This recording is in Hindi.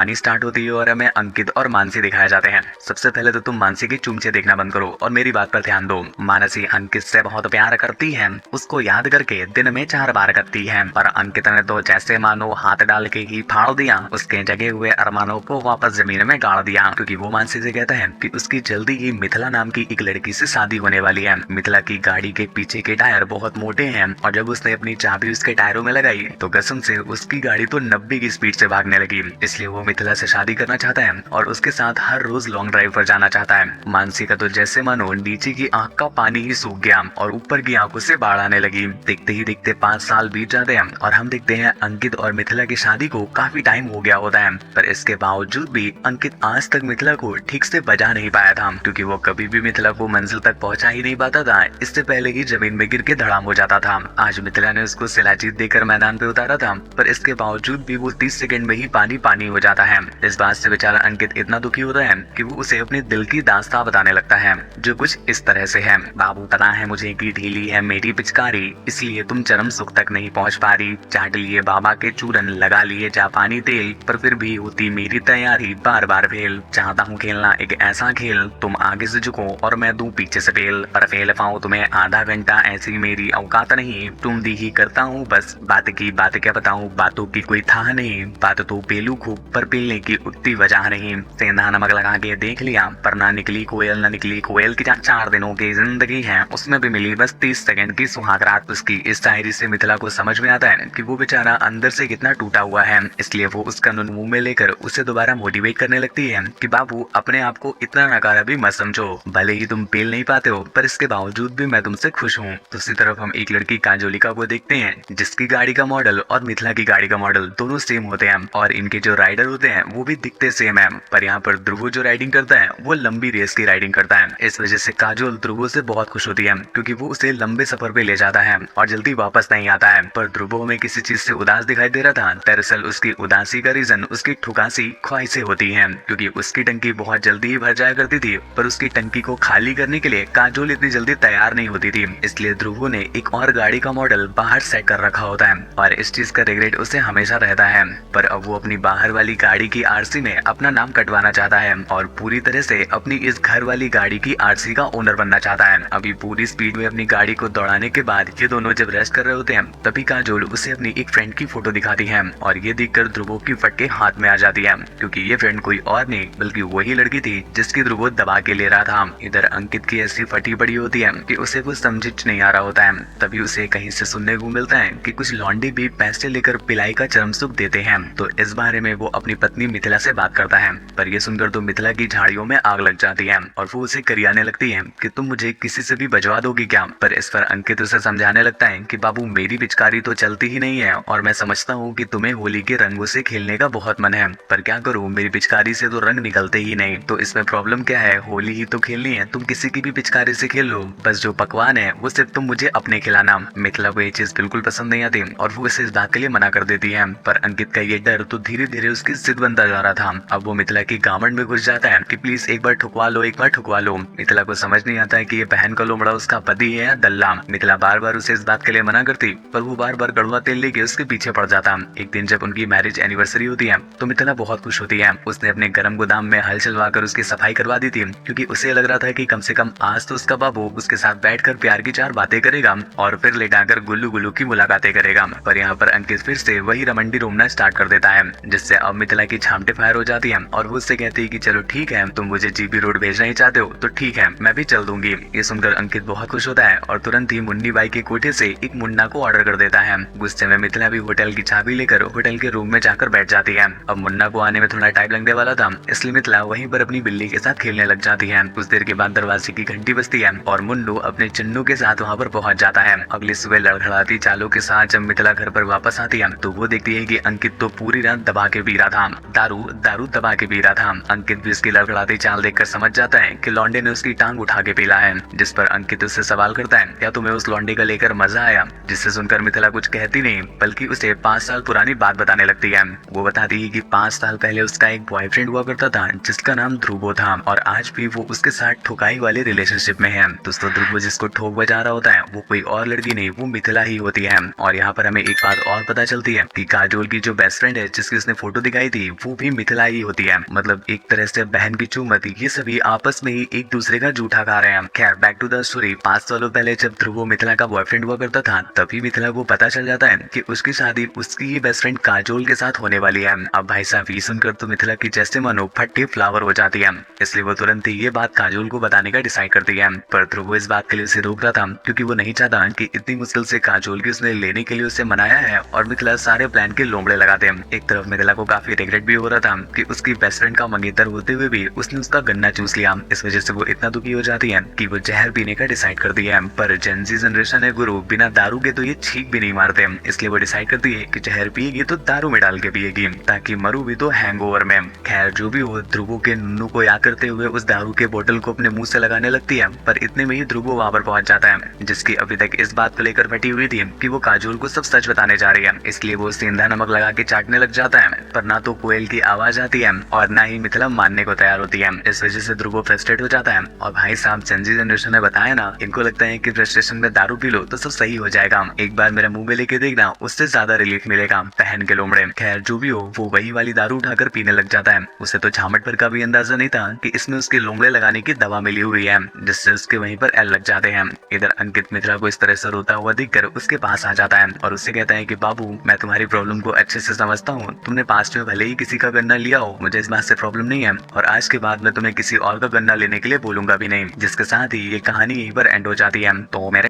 कहानी स्टार्ट होती है और हमें अंकित और मानसी दिखाए जाते हैं। सबसे पहले तो तुम मानसी की चुमचे देखना बंद करो और मेरी बात पर ध्यान दो। मानसी अंकित से बहुत प्यार करती है, उसको याद करके दिन में 4 बार करती है, पर अंकित ने तो जैसे मानो हाथ डाल के ही फाड़ दिया, उसके जगे हुए अरमानों को वापस जमीन में गाड़ दिया। क्योंकि वो मानसी से कहता है कि उसकी जल्दी ही मिथिला नाम की एक लड़की से शादी होने वाली है। मिथिला की गाड़ी के पीछे के टायर बहुत मोटे हैं और जब उसने अपनी चाबी उसके टायरों में लगाई तो कसम से उसकी गाड़ी तो 90 की स्पीड से भागने लगी। इसलिए वो मिथिला से शादी करना चाहता है और उसके साथ हर रोज लॉन्ग ड्राइव पर जाना चाहता है। मानसी का तो जैसे मानो नीचे की आंख का पानी ही सूख गया और ऊपर की आंखों से बाढ़ आने लगी। देखते ही देखते 5 साल बीत जाते हैं और हम देखते हैं अंकित और मिथिला की शादी को काफी टाइम हो गया होता है, पर इसके बावजूद भी अंकित आज तक मिथिला को ठीक से बजा नहीं पाया था, क्योंकि वो कभी भी मिथिला को मंजिल तक पहुंचा ही नहीं पाता था। इससे पहले ही जमीन में गिर के धड़ाम हो जाता था। आज मिथिला ने उसको शिलाजीत देकर मैदान पे उतारा था, पर इसके बावजूद भी वो 30 सेकंड में ही पानी पानी हो जाता है। इस बात से बेचारा अंकित इतना दुखी होता है कि वो उसे अपने दिल की दास्तां बताने लगता है, जो कुछ इस तरह से है। बाबू पता है मुझे कि ढीली है मेरी पिचकारी, इसलिए तुम चरम सुख तक नहीं पहुंच पा रही। चाट लिए बाबा के चूरन, लगा लिए जापानी तेल, पर फिर भी होती मेरी तैयारी बार बार फेल। चाहता हूँ खेलना एक ऐसा खेल, तुम आगे से झुको और मैं दूं पीछे से फेल, पर फेल पाऊं तुम्हें आधा घंटा, ऐसी मेरी औकात नहीं। तुम दी ही करता हूँ बस, बात की बात क्या बताऊं, बातों की कोई था नहीं। बात तो पेलू खूब, पर पेलने की उतनी वजह नहीं। सेंधा नमक लगा के देख लिया, पर ना निकली कोयल ना निकली कोयल की 4 दिनों की जिंदगी है, उसमें भी मिली बस 30 सेकंड की सुहाग रात उसकी। इस शायरी से मिथिला को समझ में आता है कि वो बेचारा अंदर से कितना टूटा हुआ है। इसलिए वो उसका नुन मुंह में लेकर उसे दोबारा मोटिवेट करने लगती है कि बाबू अपने आप को इतना नकारा भी मत समझो, भले ही तुम पेल नहीं पाते हो, पर इसके बावजूद भी मैं तुमसे खुश हूँ। दूसरी तरफ हम एक लड़की काजोलिका को देखते हैं, जिसकी गाड़ी का मॉडल और मिथिला की गाड़ी का मॉडल दोनों सेम होते हैं और इनके जो राइडर होते हैं वो भी दिखते सेम है। पर यहाँ पर ध्रुव जो राइडिंग करता है वो लंबी रेस की राइडिंग करता है। इस वजह से काजोल ध्रुव से बहुत खुश होती है, क्योंकि वो उसे लंबे सफर पे ले जाता है और जल्दी वापस नहीं आता है। पर ध्रुव में किसी चीज से उदास दिखाई दे रहा था। दरअसल उसकी उदासी का रीजन उसकी ठुकासी ख्वाहिशें होती है, क्योंकि उसकी टंकी बहुत जल्दी ही भर जाया करती थी, पर उसकी टंकी को खाली करने के लिए काजोल इतनी जल्दी तैयार नहीं होती थी। इसलिए ध्रुव ने एक और गाड़ी का मॉडल बाहर सेट कर रखा होता है और इस चीज का रिग्रेट उसे हमेशा रहता है। पर अब वो अपनी बाहर वाली गाड़ी की आरसी में अपना नाम कटवाना चाहता है और पूरी तरह से अपनी इस घर वाली गाड़ी की आरसी का ओनर बनना चाहता है। अभी पूरी स्पीड में अपनी गाड़ी को दौड़ाने के बाद ये दोनों जब रेस्ट कर रहे होते हैं, तभी काजोल उसे अपनी एक फ्रेंड की फोटो दिखाती है और ये देखकर ध्रुव की फटके हाथ में आ जाती है, क्योंकि ये फ्रेंड कोई और नहीं बल्कि वही लड़की थी जिसकी ध्रुव दबा के ले रहा था। इधर अंकित की ऐसी फटी पड़ी होती है कि उसे कुछ समझ नहीं आ रहा होता है। तभी उसे कहीं से सुनने को मिलता है कि कुछ लौंडे भी पैसे लेकर पिलाई का चरम सुख देते हैं। तो इस बारे में वो अपनी पत्नी मिथिला से बात करता है, पर ये सुनकर तो मिथिला की झाड़ियों में आग लग जाती है और वो उसे करियाने लगती है कि तुम मुझे किसी से भी बजवा दोगी क्या। पर इस पर अंकित उसे समझाने लगता है कि बाबू मेरी पिचकारी तो चलती ही नहीं है और मैं समझता हूँ कि तुम्हें होली के रंगों से खेलने का बहुत मन है, पर क्या करूँ मेरी पिचकारी से तो रंग निकलते ही नहीं। तो इसमें प्रॉब्लम क्या है, होली ही तो खेलनी है, तुम किसी की भी पिचकारी से खेल लो, बस जो पकवान है वो सिर्फ तुम मुझे अपने खिलाना। मिथिला को ये चीज बिल्कुल पसंद नहीं आती और वो इसे इस बात के लिए मना कर देती है, पर अंकित का ये डर तो धीरे धीरे उसकी जिद बनता जा रहा था। अब वो मिथिला की गामंड में घुस जाता है कि प्लीज एक बार ठुकवा लो, एक बार ठुकवा लो। मिथिला को समझ नहीं आता है कि ये बहन का लोमड़ा उसका पति है या दल्ला। मिथिला बार बार उसे इस बात के लिए मना करती, पर वो बार बार कड़वा तेल लेके उसके पीछे पड़ जाता। एक दिन जब उनकी मैरिज एनिवर्सरी होती है तो मिथिला बहुत खुश होती है। उसने अपने गर्म गोदाम में हल चलवाकर उसकी सफाई करवा दी थी, क्योंकि उसे लग रहा था कि कम से कम आज तो उसका बाबू उसके साथ बैठकर प्यार की 4 बातें करेगा और फिर लेटाकर गुल्लू गुल्लू की मुलाकातें करेगा। पर यहाँ पर अंकित फिर से वही रमंडी रोमना स्टार्ट कर देता है, जिससे अब मिथिला की छामटे फायर हो जाती है और वो उससे कहती है कि चलो ठीक है, तुम मुझे जीबी रोड भेजना ही चाहते हो तो ठीक है, मैं भी चल दूंगी। ये सुनकर अंकित बहुत खुश होता है और तुरंत ही मुन्नी बाई के कोठे से एक मुन्ना को ऑर्डर कर देता है। गुस्से में मिथिला भी होटल की चाबी लेकर होटल के रूम में जाकर बैठ जाती है। अब मुन्ना को आने में थोड़ा टाइम लगने वाला था, इसलिए मिथिला वहीं पर अपनी बिल्ली के साथ खेलने लग जाती है। कुछ देर के बाद दरवाजे की घंटी बजती है और मुन्नू अपने चन्नू के साथ वहाँ पर पहुँच जाता है। अगली सुबह लड़खड़ाती चालों के साथ जब मिथिला घर पर वापस आती है तो वो देखती है कि अंकित तो पूरी रात दबा के पी रहा था, दारू दबा के पी रहा था। अंकित भी उसकी लड़खड़ाती चाल देखकर समझ जाता है कि लौंडे ने उसकी टांग उठा के पीला है, जिस पर अंकित उससे सवाल करता है क्या तुम्हें उस लौंडे का लेकर मजा आया। जिससे सुनकर मिथिला कुछ कहती नहीं बल्कि उसे 5 साल पुरानी बात बताने लगती है। वो बताती है कि 5 साल पहले उसका एक बॉयफ्रेंड हुआ करता था जिसका नाम ध्रुव था और आज भी वो उसके साथ ठुकाई वाले रिलेशनशिप में है। दोस्तों ध्रुव जिसको ठोक बजा रहा होता है वो कोई और लड़की नहीं, वो मिथिला ही होती है। और यहाँ पर हमें एक बात और पता चलती है कि काजोल की जो बेस्ट फ्रेंड है जिसकी उसने फोटो दिखाई थी वो भी मिथिला ही होती है। मतलब एक तरह से बहन की चुम्मत, ये सभी आपस में ही एक दूसरे का जूठा खा रहे हैं। खैर बैक टू द स्टोरी। 5 सालों पहले जब ध्रुव मिथिला का बॉयफ्रेंड हुआ करता था, तभी मिथिला को पता चल जाता है कि उसकी शादी उसकी ही बेस्ट फ्रेंड काजोल के साथ होने वाली है। अब भाई साहब ये सुनकर तो मिथिला की जैसे मानो फट्टी फ्लावर हो जाती है, इसलिए वो तुरंत ही ये बात काजोल को बताने का डिसाइड करती है। पर ध्रुव इस बात के लिए उसे रोक रहा था क्योंकि वो नहीं चाहता कि इतनी मुश्किल से काजोल की उसने लेने के लिए उसे मनाया है और मिथिला सारे प्लान के लोमड़े लगाते हैं। एक तरफ मिथिला को काफी रिग्रेट भी हो रहा था कि उसकी बेस्ट फ्रेंड का मंगेतर होते हुए भी उसने उसका गन्ना चूस लिया। इस वजह से वो इतना दुखी हो जाती है कि वो जहर पीने का डिसाइड करती है। पर जेनजी जनरेशन है गुरु, बिना दारू के तो ये छींक भी नहीं मारते, इसलिए वो डिसाइड करती है कि जहर पिएगी तो दारू में डाल के पिएगी ताकि मरू भी तो हैंगओवर में। खैर जो भी हो, ध्रुवो के नुन्नू को याद करते हुए उस दारू के बोतल को अपने मुंह से लगाने लगती है। पर इतने में ही ध्रुवो वहां पर पहुंच जाता है, जिसकी अभी तक इस बात को लेकर फटी हुई थी कि वो काजोल को सब सच बताने जा रही है। इसलिए वो सेंधा नमक लगा के चाटने लग जाता है, पर ना तो कोयल की आवाज आती है और ना ही मिथिला मानने को तैयार होती है। इस वजह से ध्रुवो फ्रस्ट्रेट हो जाता है। और भाई साहब जेनजी जनरेशन ने बताया ना, इनको लगता है कि फ्रस्ट्रेशन में दारू पी लो तो सब सही हो जाएगा, एक बार मेरे मुंह में लेके देखना, उससे ज्यादा रिलीफ मिलेगा, पहन के लोमड़े। खैर जो भी हो, वो वही वाली दारू उठाकर पीने लग जाता है। उसे तो झामट पर का भी अंदाजा नहीं था कि इसमें उसके लोमड़े लगाने की दवा मिली हुई है, जिससे उसके वहीं पर एल लग जाते हैं। इधर अंकित मित्रा को इस तरह से रोता हुआ देखकर उसके पास आ जाता है और उससे कहता है कि बाबू, मैं तुम्हारी प्रॉब्लम को अच्छे से समझता हूँ, तुमने पास्ट में भले ही किसी का गन्ना लिया हो, मुझे इस बात से प्रॉब्लम नहीं है और आज के बाद मैं तुम्हें किसी और का गन्ना लेने के लिए बोलूंगा भी नहीं। जिसके साथ ही ये कहानी यहीं पर एंड हो जाती है। तो मेरे